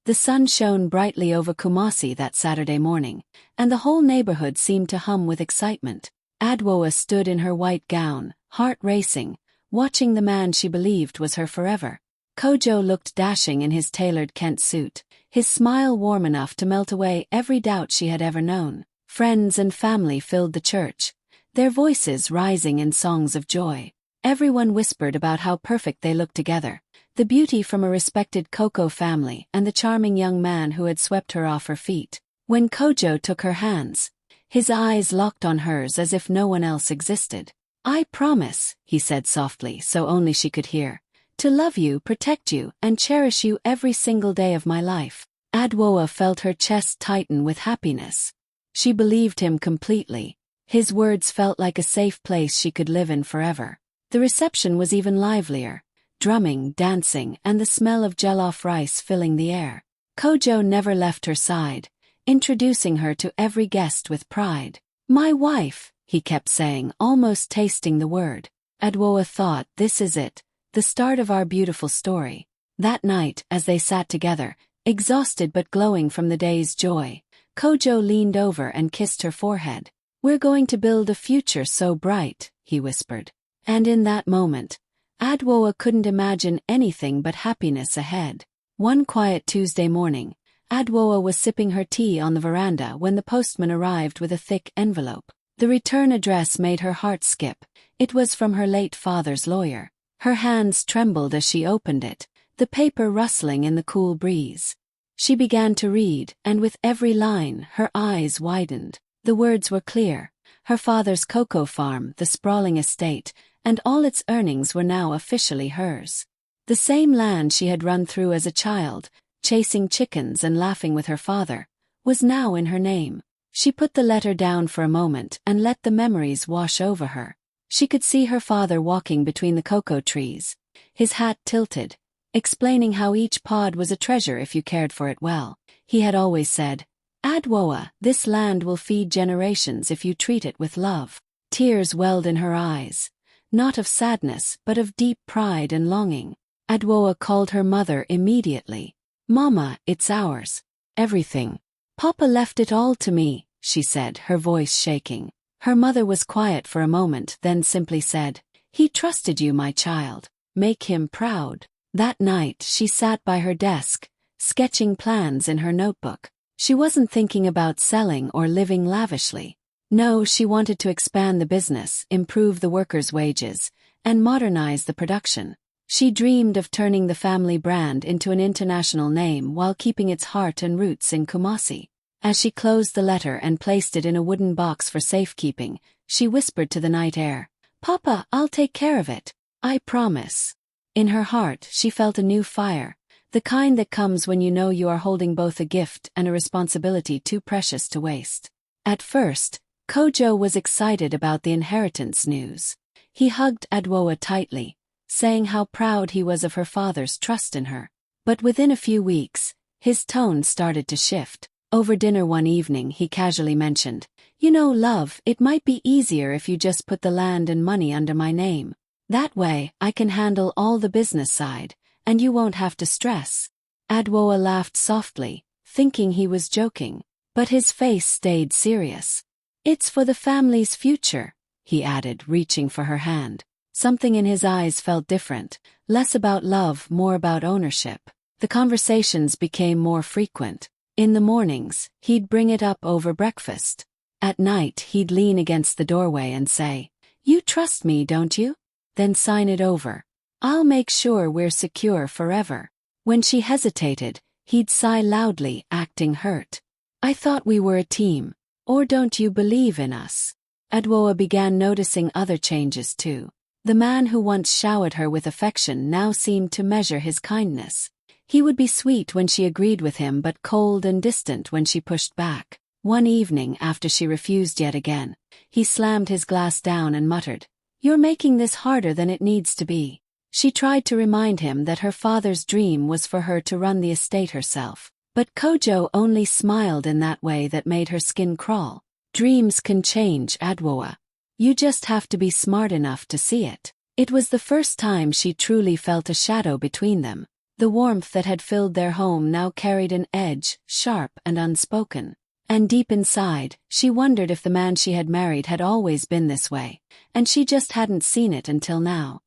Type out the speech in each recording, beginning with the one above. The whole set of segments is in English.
The sun shone brightly over Kumasi that Saturday morning, and the whole neighborhood seemed to hum with excitement. Adoa stood in her white gown, heart racing, watching the man she believed was her forever. Kojo looked dashing in his tailored Kent suit, his smile warm enough to melt away every doubt she had ever known. Friends and family filled the church, their voices rising in songs of joy. Everyone whispered about how perfect they looked together, the beauty from a respected Koko family and the charming young man who had swept her off her feet. When Kojo took her hands, his eyes locked on hers as if no one else existed. "I promise," he said softly so only she could hear, "to love you, protect you, and cherish you every single day of my life." Adoa felt her chest tighten with happiness. She believed him completely. His words felt like a safe place she could live in forever. The reception was even livelier, drumming, dancing, and the smell of jollof rice filling the air. Kojo never left her side, introducing her to every guest with pride. "My wife," he kept saying, almost tasting the word. Adoa thought, this is it, the start of our beautiful story. That night, as they sat together, exhausted but glowing from the day's joy, Kojo leaned over and kissed her forehead. "We're going to build a future so bright," he whispered. And in that moment, Adoa couldn't imagine anything but happiness ahead. One quiet Tuesday morning, Adoa was sipping her tea on the veranda when the postman arrived with a thick envelope. The return address made her heart skip. It was from her late father's lawyer. Her hands trembled as she opened it, the paper rustling in the cool breeze. She began to read, and with every line, her eyes widened. The words were clear. Her father's cocoa farm, the sprawling estate, and all its earnings were now officially hers. The same land she had run through as a child, chasing chickens and laughing with her father, was now in her name. She put the letter down for a moment and let the memories wash over her. She could see her father walking between the cocoa trees, his hat tilted, explaining how each pod was a treasure if you cared for it well. He had always said, "Adoa, this land will feed generations if you treat it with love." Tears welled in her eyes, not of sadness but of deep pride and longing. Adoa called her mother immediately. "Mama, it's ours. Everything. Papa left it all to me," she said, her voice shaking. Her mother was quiet for a moment, then simply said, "He trusted you, my child. Make him proud." That night she sat by her desk, sketching plans in her notebook. She wasn't thinking about selling or living lavishly. No, she wanted to expand the business, improve the workers' wages, and modernize the production. She dreamed of turning the family brand into an international name while keeping its heart and roots in Kumasi. As she closed the letter and placed it in a wooden box for safekeeping, she whispered to the night air, "Papa, I'll take care of it. I promise." In her heart, she felt a new fire, the kind that comes when you know you are holding both a gift and a responsibility too precious to waste. At first, Kojo was excited about the inheritance news. He hugged Adoa tightly, saying how proud he was of her father's trust in her. But within a few weeks, his tone started to shift. Over dinner one evening he casually mentioned, "You know, love, it might be easier if you just put the land and money under my name. That way, I can handle all the business side, and you won't have to stress." Adoa laughed softly, thinking he was joking, but his face stayed serious. "It's for the family's future," he added, reaching for her hand. Something in his eyes felt different, less about love, more about ownership. The conversations became more frequent. In the mornings, he'd bring it up over breakfast. At night, he'd lean against the doorway and say, "You trust me, don't you? Then sign it over. I'll make sure we're secure forever." When she hesitated, he'd sigh loudly, acting hurt. "I thought we were a team. Or don't you believe in us?" Adoa began noticing other changes too. The man who once showered her with affection now seemed to measure his kindness. He would be sweet when she agreed with him but cold and distant when she pushed back. One evening, after she refused yet again, he slammed his glass down and muttered, "You're making this harder than it needs to be." She tried to remind him that her father's dream was for her to run the estate herself, but Kojo only smiled in that way that made her skin crawl. "Dreams can change, Adoa. You just have to be smart enough to see it." It was the first time she truly felt a shadow between them. The warmth that had filled their home now carried an edge, sharp and unspoken. And deep inside, she wondered if the man she had married had always been this way, and she just hadn't seen it until now.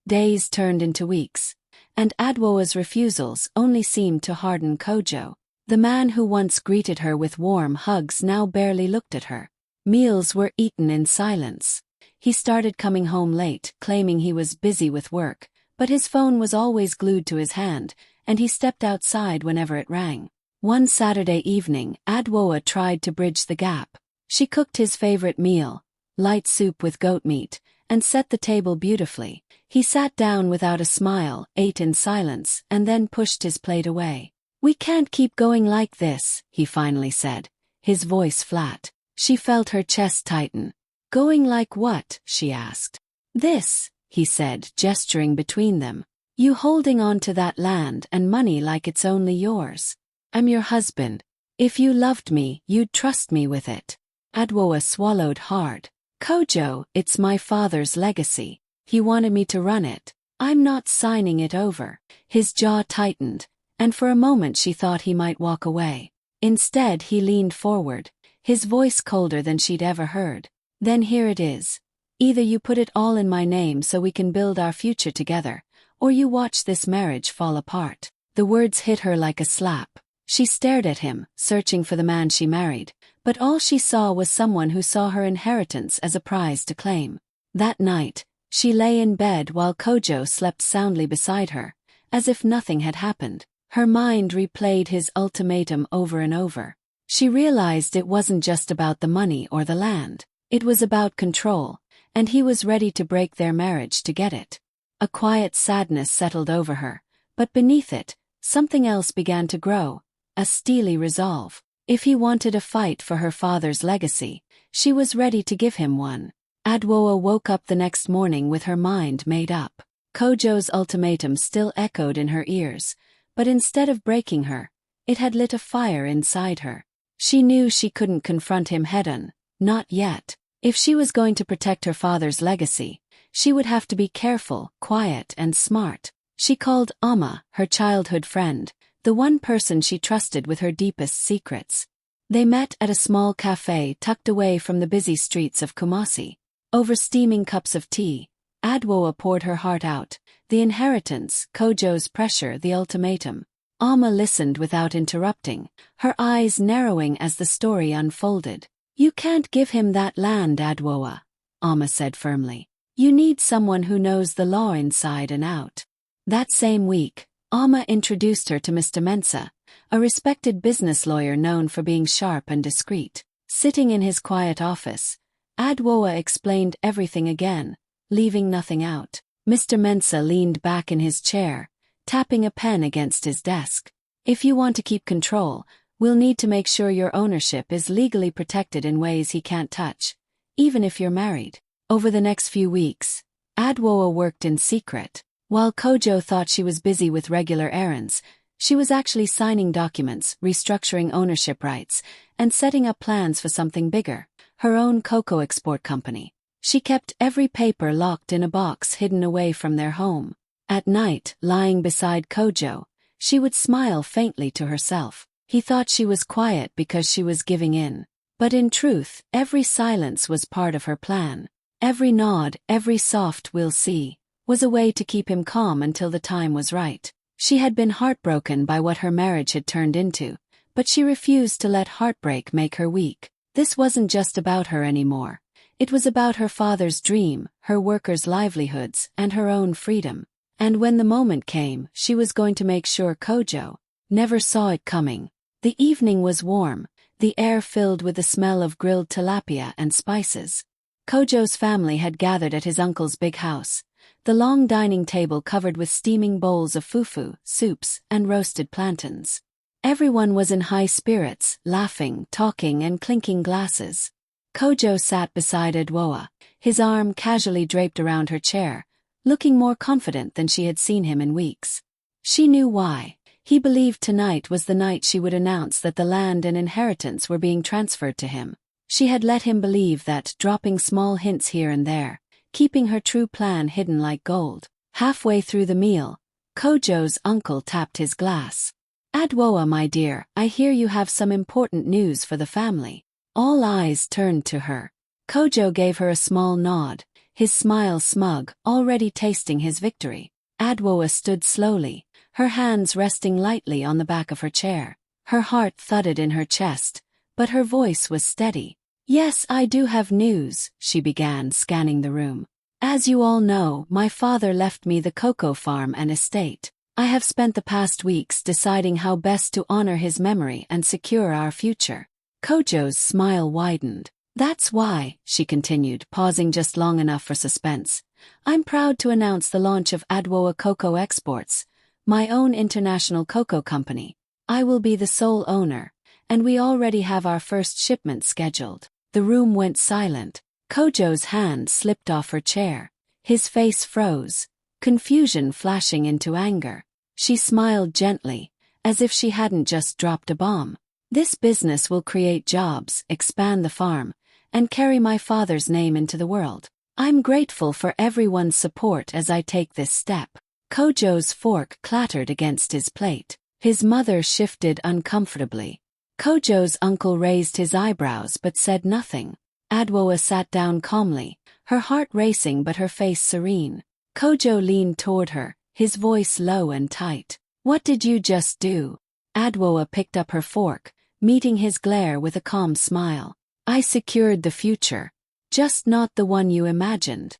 Days turned into weeks, and Adoa's refusals only seemed to harden Kojo. The man who once greeted her with warm hugs now barely looked at her. Meals were eaten in silence. He started coming home late, claiming he was busy with work, but his phone was always glued to his hand, and he stepped outside whenever it rang. One Saturday evening, Adoa tried to bridge the gap. She cooked his favorite meal, light soup with goat meat, and set the table beautifully. He sat down without a smile, ate in silence, and then pushed his plate away. "We can't keep going like this," he finally said, his voice flat. She felt her chest tighten. "Going like what?" she asked. "This," he said, gesturing between them. "You holding on to that land and money like it's only yours. I'm your husband. If you loved me, you'd trust me with it." Adoa swallowed hard. "Kojo, it's my father's legacy. He wanted me to run it. I'm not signing it over." His jaw tightened, and for a moment she thought he might walk away. Instead he leaned forward, his voice colder than she'd ever heard. "Then here it is. Either you put it all in my name so we can build our future together, or you watch this marriage fall apart." The words hit her like a slap. She stared at him, searching for the man she married, but all she saw was someone who saw her inheritance as a prize to claim. That night, she lay in bed while Kojo slept soundly beside her, as if nothing had happened. Her mind replayed his ultimatum over and over. She realized it wasn't just about the money or the land. It was about control, and he was ready to break their marriage to get it. A quiet sadness settled over her, but beneath it, something else began to grow. A steely resolve. If he wanted a fight for her father's legacy, she was ready to give him one. Adoa woke up the next morning with her mind made up. Kojo's ultimatum still echoed in her ears, but instead of breaking her, it had lit a fire inside her. She knew she couldn't confront him head-on, not yet. If she was going to protect her father's legacy, she would have to be careful, quiet, and smart. She called Amma, her childhood friend, the one person she trusted with her deepest secrets. They met at a small cafe tucked away from the busy streets of Kumasi. Over steaming cups of tea, Adoa poured her heart out, the inheritance, Kojo's pressure, the ultimatum. Amma listened without interrupting, her eyes narrowing as the story unfolded. "You can't give him that land, Adoa," Amma said firmly. "You need someone who knows the law inside and out." That same week, Amma introduced her to Mr. Mensah, a respected business lawyer known for being sharp and discreet. Sitting in his quiet office, Adoa explained everything again, leaving nothing out. Mr. Mensah leaned back in his chair, tapping a pen against his desk. "If you want to keep control, we'll need to make sure your ownership is legally protected in ways he can't touch, even if you're married." Over the next few weeks, Adoa worked in secret. While Kojo thought she was busy with regular errands, she was actually signing documents, restructuring ownership rights, and setting up plans for something bigger, her own cocoa export company. She kept every paper locked in a box hidden away from their home. At night, lying beside Kojo, she would smile faintly to herself. He thought she was quiet because she was giving in. But in truth, every silence was part of her plan. Every nod, every soft "we'll see," was a way to keep him calm until the time was right. She had been heartbroken by what her marriage had turned into, but she refused to let heartbreak make her weak. This wasn't just about her anymore. It was about her father's dream, her workers' livelihoods, and her own freedom. And when the moment came, she was going to make sure Kojo never saw it coming. The evening was warm, the air filled with the smell of grilled tilapia and spices. Kojo's family had gathered at his uncle's big house, the long dining table covered with steaming bowls of fufu, soups, and roasted plantains. Everyone was in high spirits, laughing, talking, and clinking glasses. Kojo sat beside Adoa, his arm casually draped around her chair, looking more confident than she had seen him in weeks. She knew why. He believed tonight was the night she would announce that the land and inheritance were being transferred to him. She had let him believe that, dropping small hints here and there, keeping her true plan hidden like gold. Halfway through the meal, Kojo's uncle tapped his glass. Adoa, my dear, I hear you have some important news for the family. All eyes turned to her. Kojo gave her a small nod, his smile smug, already tasting his victory. Adoa stood slowly, her hands resting lightly on the back of her chair. Her heart thudded in her chest, but her voice was steady. Yes, I do have news, she began, scanning the room. As you all know, my father left me the cocoa farm and estate. I have spent the past weeks deciding how best to honor his memory and secure our future. Kojo's smile widened. That's why, she continued, pausing just long enough for suspense, I'm proud to announce the launch of Adoa Cocoa Exports, my own international cocoa company. I will be the sole owner, and we already have our first shipment scheduled. The room went silent. Kojo's hand slipped off her chair. His face froze, confusion flashing into anger. She smiled gently, as if she hadn't just dropped a bomb. This business will create jobs, expand the farm, and carry my father's name into the world. I'm grateful for everyone's support as I take this step. Kojo's fork clattered against his plate. His mother shifted uncomfortably. Kojo's uncle raised his eyebrows but said nothing. Adoa sat down calmly, her heart racing but her face serene. Kojo leaned toward her, his voice low and tight. What did you just do? Adoa picked up her fork, meeting his glare with a calm smile. I secured the future, just not the one you imagined.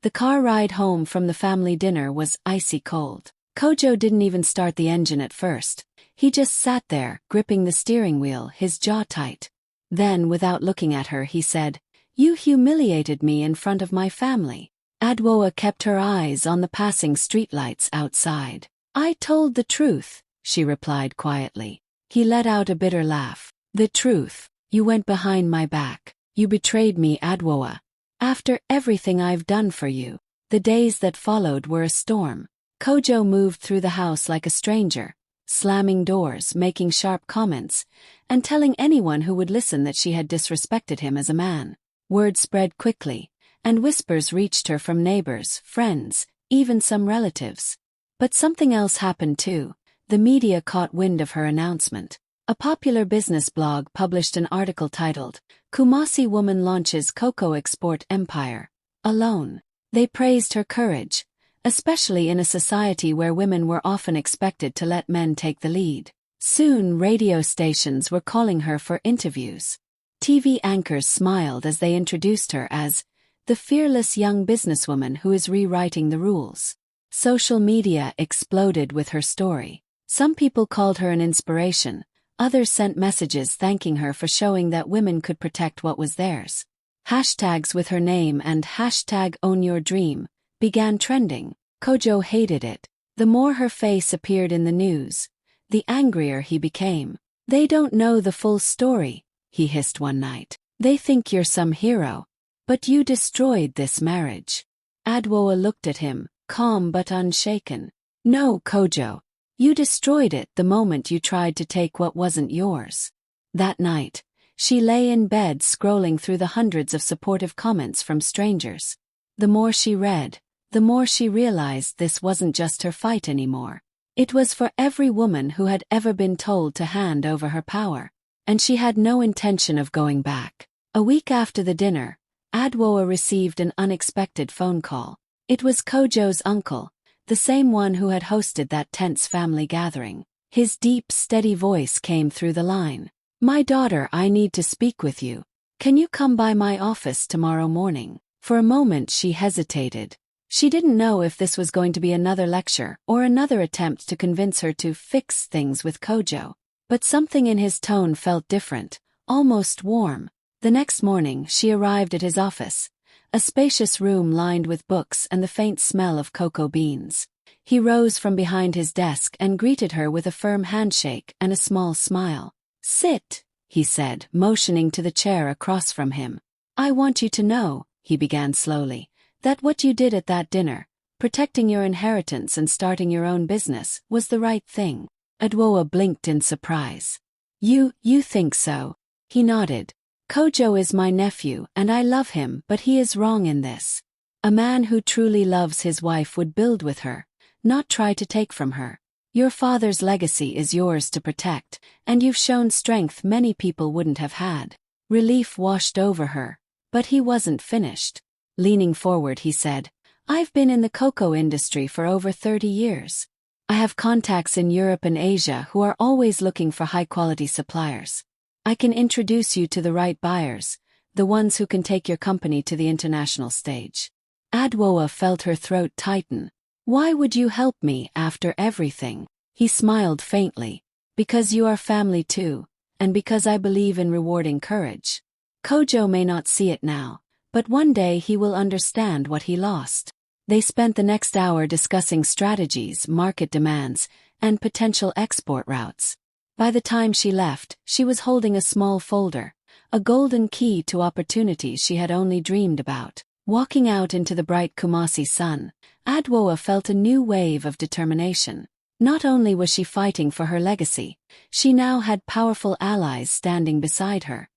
The car ride home from the family dinner was icy cold. Kojo didn't even start the engine at first. He just sat there, gripping the steering wheel, his jaw tight. Then, without looking at her, he said, You humiliated me in front of my family. Adoa kept her eyes on the passing streetlights outside. I told the truth, she replied quietly. He let out a bitter laugh. The truth. You went behind my back. You betrayed me, Adoa. After everything I've done for you. The days that followed were a storm. Kojo moved through the house like a stranger, slamming doors, making sharp comments, and telling anyone who would listen that she had disrespected him as a man. Word spread quickly, and whispers reached her from neighbors, friends, even some relatives. But something else happened too. The media caught wind of her announcement. A popular business blog published an article titled, Kumasi Woman Launches Cocoa Export Empire. Alone. They praised her courage, especially in a society where women were often expected to let men take the lead. Soon radio stations were calling her for interviews. TV anchors smiled as they introduced her as the fearless young businesswoman who is rewriting the rules. Social media exploded with her story. Some people called her an inspiration. Others sent messages thanking her for showing that women could protect what was theirs. Hashtags with her name and #OwnYourDream began trending. Kojo hated it. The more her face appeared in the news, the angrier he became. They don't know the full story, he hissed one night. They think you're some hero. But you destroyed this marriage. Adoa looked at him, calm but unshaken. No, Kojo. You destroyed it the moment you tried to take what wasn't yours. That night, she lay in bed scrolling through the hundreds of supportive comments from strangers. The more she read, the more she realized this wasn't just her fight anymore. It was for every woman who had ever been told to hand over her power. And she had no intention of going back. A week after the dinner, Adoa received an unexpected phone call. It was Kojo's uncle, the same one who had hosted that tense family gathering. His deep, steady voice came through the line. My daughter, I need to speak with you. Can you come by my office tomorrow morning? For a moment she hesitated. She didn't know if this was going to be another lecture or another attempt to convince her to fix things with Kojo. But something in his tone felt different, almost warm. The next morning she arrived at his office. A spacious room lined with books and the faint smell of cocoa beans. He rose from behind his desk and greeted her with a firm handshake and a small smile. Sit, he said, motioning to the chair across from him. I want you to know, he began slowly, that what you did at that dinner, protecting your inheritance and starting your own business, was the right thing. Adoa blinked in surprise. You think so? He nodded. Kojo is my nephew and I love him, but he is wrong in this. A man who truly loves his wife would build with her, not try to take from her. Your father's legacy is yours to protect, and you've shown strength many people wouldn't have had. Relief washed over her, but he wasn't finished. Leaning forward, he said, I've been in the cocoa industry for over 30 years. I have contacts in Europe and Asia who are always looking for high-quality suppliers. I can introduce you to the right buyers, the ones who can take your company to the international stage. Adoa felt her throat tighten. Why would you help me after everything? He smiled faintly. Because you are family too, and because I believe in rewarding courage. Kojo may not see it now, but one day he will understand what he lost. They spent the next hour discussing strategies, market demands, and potential export routes. By the time she left, she was holding a small folder, a golden key to opportunities she had only dreamed about. Walking out into the bright Kumasi sun, Adoa felt a new wave of determination. Not only was she fighting for her legacy, she now had powerful allies standing beside her.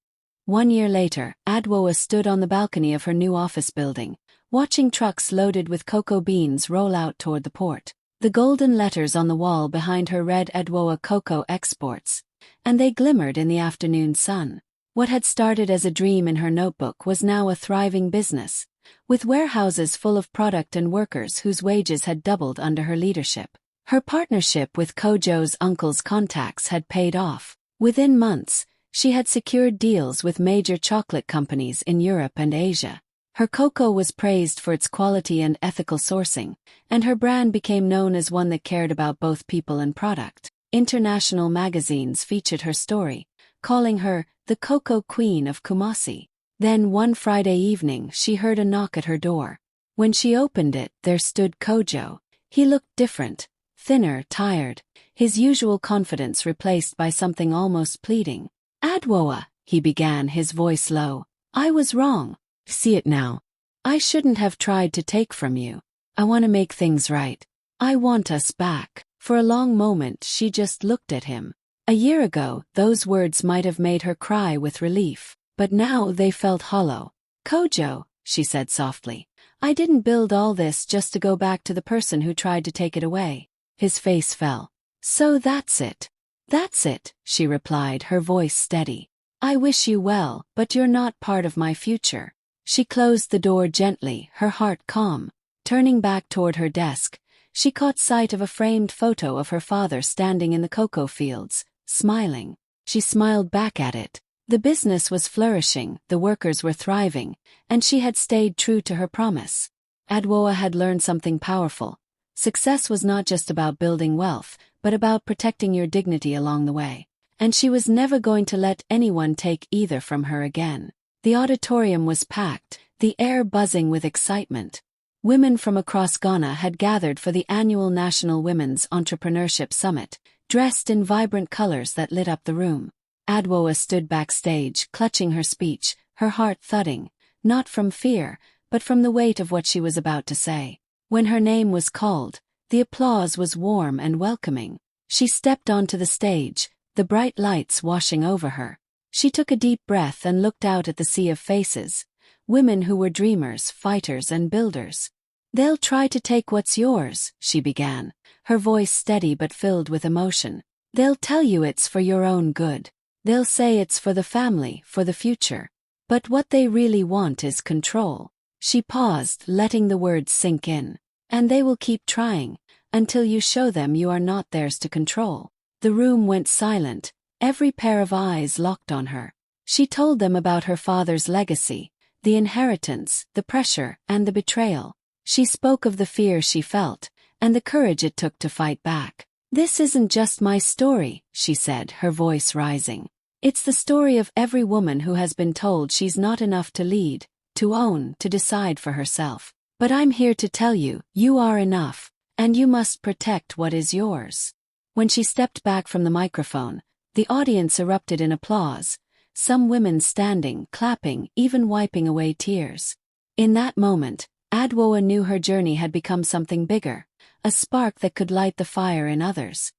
1 year later, Adoa stood on the balcony of her new office building, watching trucks loaded with cocoa beans roll out toward the port. The golden letters on the wall behind her read Adoa Cocoa Exports, and they glimmered in the afternoon sun. What had started as a dream in her notebook was now a thriving business, with warehouses full of product and workers whose wages had doubled under her leadership. Her partnership with Kojo's uncle's contacts had paid off. Within months, she had secured deals with major chocolate companies in Europe and Asia. Her cocoa was praised for its quality and ethical sourcing, and her brand became known as one that cared about both people and product. International magazines featured her story, calling her the Cocoa Queen of Kumasi. Then one Friday evening she heard a knock at her door. When she opened it, there stood Kojo. He looked different, thinner, tired, his usual confidence replaced by something almost pleading. Adoa, he began, his voice low. I was wrong. See it now. I shouldn't have tried to take from you. I want to make things right. I want us back. For a long moment she just looked at him. A year ago, those words might have made her cry with relief, but now they felt hollow. Kojo, she said softly, I didn't build all this just to go back to the person who tried to take it away. His face fell. So that's it. That's it, she replied, her voice steady. I wish you well, but you're not part of my future. She closed the door gently, her heart calm. Turning back toward her desk, she caught sight of a framed photo of her father standing in the cocoa fields, smiling. She smiled back at it. The business was flourishing, the workers were thriving, and she had stayed true to her promise. Adoa had learned something powerful. Success was not just about building wealth, but about protecting your dignity along the way. And she was never going to let anyone take either from her again. The auditorium was packed, the air buzzing with excitement. Women from across Ghana had gathered for the annual National Women's Entrepreneurship Summit, dressed in vibrant colors that lit up the room. Adoa stood backstage, clutching her speech, her heart thudding, not from fear, but from the weight of what she was about to say. When her name was called, the applause was warm and welcoming. She stepped onto the stage, the bright lights washing over her. She took a deep breath and looked out at the sea of faces, women who were dreamers, fighters, and builders. They'll try to take what's yours, she began, her voice steady but filled with emotion. They'll tell you it's for your own good. They'll say it's for the family, for the future. But what they really want is control. She paused, letting the words sink in. And they will keep trying, until you show them you are not theirs to control. The room went silent, every pair of eyes locked on her. She told them about her father's legacy, the inheritance, the pressure, and the betrayal. She spoke of the fear she felt, and the courage it took to fight back. This isn't just my story, she said, her voice rising. It's the story of every woman who has been told she's not enough to lead, to own, to decide for herself. But I'm here to tell you, you are enough, and you must protect what is yours. When she stepped back from the microphone, the audience erupted in applause, some women standing, clapping, even wiping away tears. In that moment, Adoa knew her journey had become something bigger, a spark that could light the fire in others.